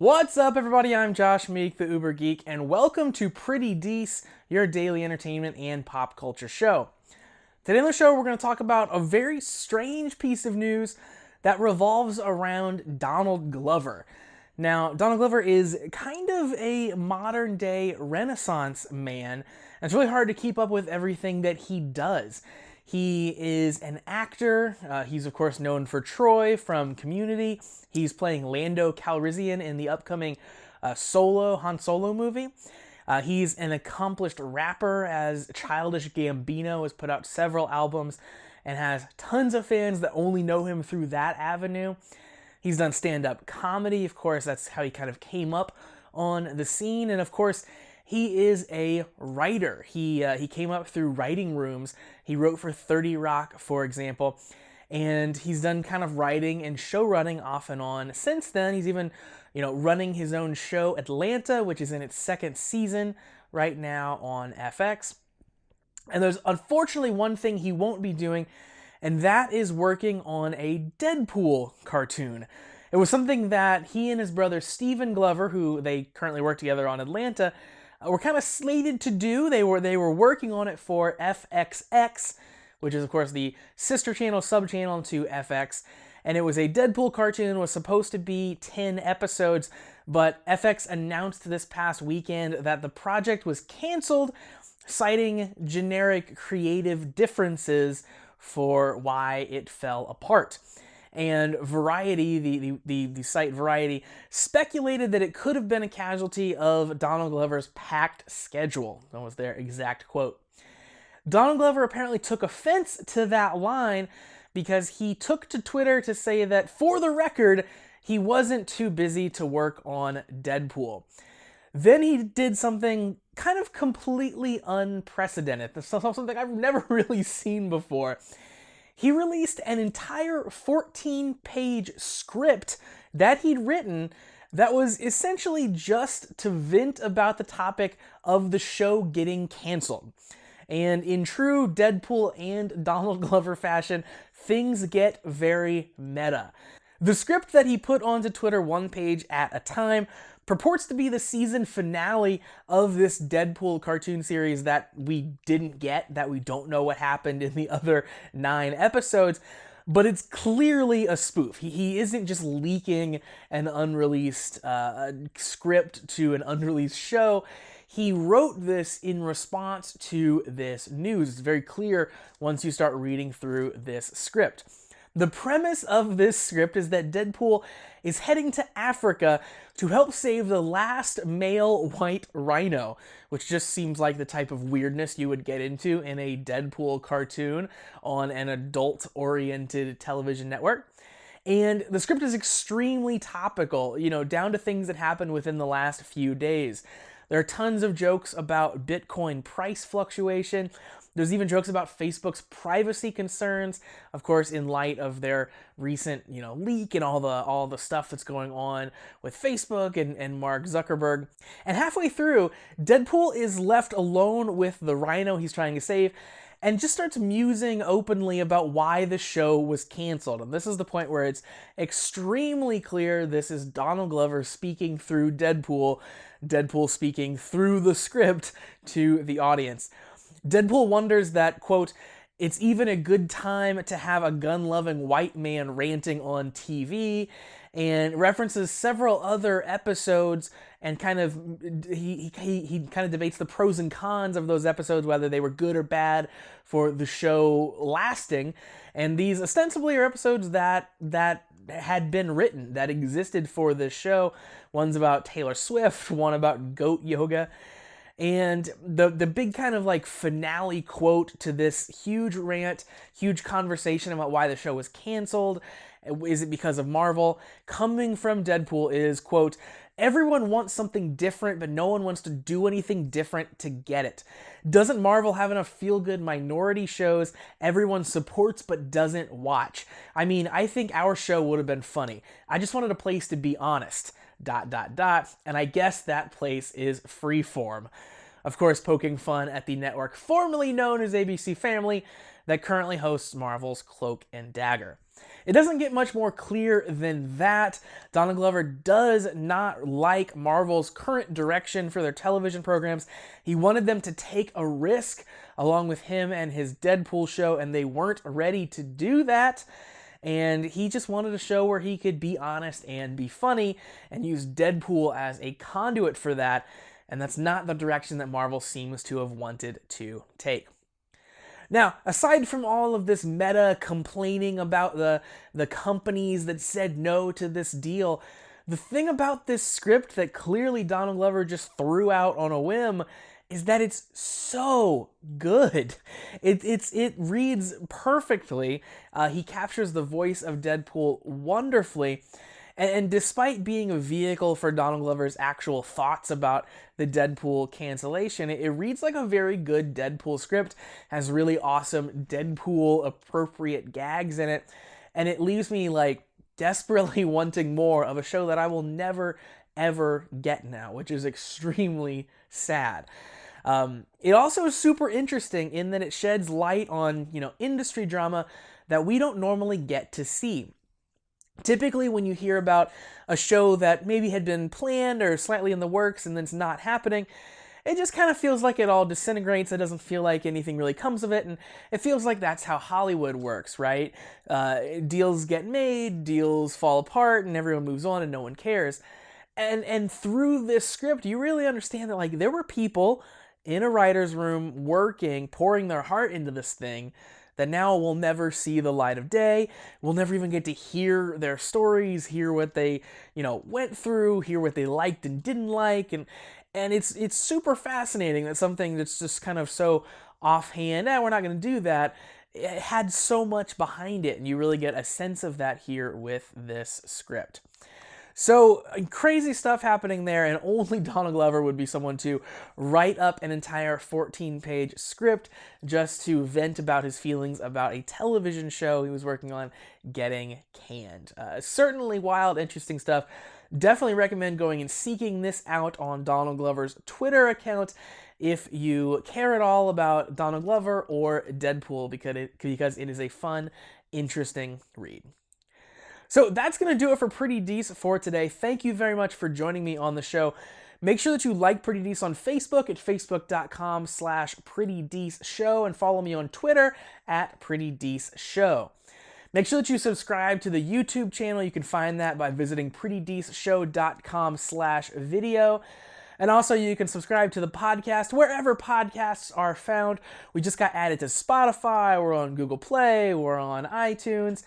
What's up, everybody? I'm Josh Meek, the Uber Geek, and welcome to Pretty Dece, your daily entertainment and pop culture show. Today on the show, we're going to talk about a very strange piece of news that revolves around Donald Glover. Now, Donald Glover is kind of a modern-day Renaissance man, and it's really hard to keep up with everything that he does. He is an actor. He's, of course, known for Troy from Community. He's playing Lando Calrissian in the upcoming Han Solo movie. He's an accomplished rapper, as Childish Gambino has put out several albums and has tons of fans that only know him through that avenue. He's done stand-up comedy. Of course, that's how he kind of came up on the scene. And, of course, he is a writer. He came up through writing rooms. He wrote for 30 Rock, for example, and he's done kind of writing and show running off and on since then. He's even, running his own show, Atlanta, which is in its second season right now on FX. And there's unfortunately one thing he won't be doing, and that is working on a Deadpool cartoon. It was something that he and his brother Steven Glover, who they currently work together on Atlanta, were kind of slated to do. They were working on it for FXX, which is, of course, the sister channel, sub-channel to FX. And it was a Deadpool cartoon. It was supposed to be 10 episodes, but FX announced this past weekend that the project was canceled, citing generic creative differences for why it fell apart. And Variety, the site Variety, speculated that it could have been a casualty of Donald Glover's packed schedule. That was their exact quote. Donald Glover apparently took offense to that line because he took to Twitter to say that, for the record, he wasn't too busy to work on Deadpool. Then he did something kind of completely unprecedented, something I've never really seen before. He released an entire 14-page script that he'd written that was essentially just to vent about the topic of the show getting canceled. And in true Deadpool and Donald Glover fashion, things get very meta. The script that he put onto Twitter one page at a time purports to be the season finale of this Deadpool cartoon series that we didn't get, that we don't know what happened in the other 9 episodes, but it's clearly a spoof. He isn't just leaking an unreleased script to an unreleased show. He wrote this in response to this news. It's very clear once you start reading through this script. The premise of this script is that Deadpool is heading to Africa to help save the last male white rhino, which just seems like the type of weirdness you would get into in a Deadpool cartoon on an adult-oriented television network. And the script is extremely topical, down to things that happened within the last few days. There are tons of jokes about Bitcoin price fluctuation. There's even jokes about Facebook's privacy concerns, of course, in light of their recent, leak and all the stuff that's going on with Facebook and Mark Zuckerberg. And halfway through, Deadpool is left alone with the rhino he's trying to save and just starts musing openly about why the show was canceled. And this is the point where it's extremely clear this is Donald Glover speaking through Deadpool speaking through the script to the audience. Deadpool wonders that, quote, it's even a good time to have a gun-loving white man ranting on TV, and references several other episodes and kind of he kind of debates the pros and cons of those episodes, whether they were good or bad for the show lasting. And these ostensibly are episodes that had been written, that existed for this show. One's about Taylor Swift, one about goat yoga. And the big kind of like finale quote to this huge rant, huge conversation about why the show was canceled, is it because of Marvel, coming from Deadpool is, quote, everyone wants something different, but no one wants to do anything different to get it. Doesn't Marvel have enough feel-good minority shows everyone supports but doesn't watch? I mean, I think our show would have been funny. I just wanted a place to be honest. ... And I guess that place is Freeform. Of course, poking fun at the network formerly known as ABC Family that currently hosts Marvel's Cloak and Dagger. It doesn't get much more clear than that. Donald Glover does not like Marvel's current direction for their television programs. He wanted them to take a risk along with him and his Deadpool show, and they weren't ready to do that. And he just wanted a show where he could be honest and be funny and use Deadpool as a conduit for that. And that's not the direction that Marvel seems to have wanted to take. Now, aside from all of this meta complaining about the companies that said no to this deal, the thing about this script that clearly Donald Glover just threw out on a whim is that it's so good. It reads perfectly. He captures the voice of Deadpool wonderfully. And despite being a vehicle for Donald Glover's actual thoughts about the Deadpool cancellation, it reads like a very good Deadpool script, has really awesome Deadpool appropriate gags in it, and it leaves me like desperately wanting more of a show that I will never ever get now, which is extremely sad. It also is super interesting in that it sheds light on, industry drama that we don't normally get to see. Typically, when you hear about a show that maybe had been planned or slightly in the works and then it's not happening, it just kind of feels like it all disintegrates. It doesn't feel like anything really comes of it, and it feels like that's how Hollywood works, right? Deals get made, deals fall apart, and everyone moves on and no one cares. And through this script, you really understand that like there were people in a writer's room working, pouring their heart into this thing that now will never see the light of day. We'll never even get to hear their stories, hear what they, went through, hear what they liked and didn't like. And it's super fascinating that something that's just kind of so offhand, we're not going to do that, it had so much behind it, and you really get a sense of that here with this script. So crazy stuff happening there, and only Donald Glover would be someone to write up an entire 14-page script just to vent about his feelings about a television show he was working on getting canned. Certainly wild, interesting stuff. Definitely recommend going and seeking this out on Donald Glover's Twitter account if you care at all about Donald Glover or Deadpool, because it is a fun, interesting read. So that's going to do it for Pretty Dece for today. Thank you very much for joining me on the show. Make sure that you like Pretty Dece on Facebook at facebook.com/PrettyDeceShow and follow me on Twitter at PrettyDeceShow. Make sure that you subscribe to the YouTube channel. You can find that by visiting PrettyDeceShow.com/video. And also you can subscribe to the podcast wherever podcasts are found. We just got added to Spotify. We're on Google Play. We're on iTunes.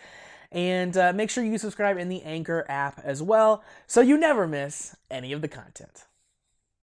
And make sure you subscribe in the Anchor app as well, so you never miss any of the content.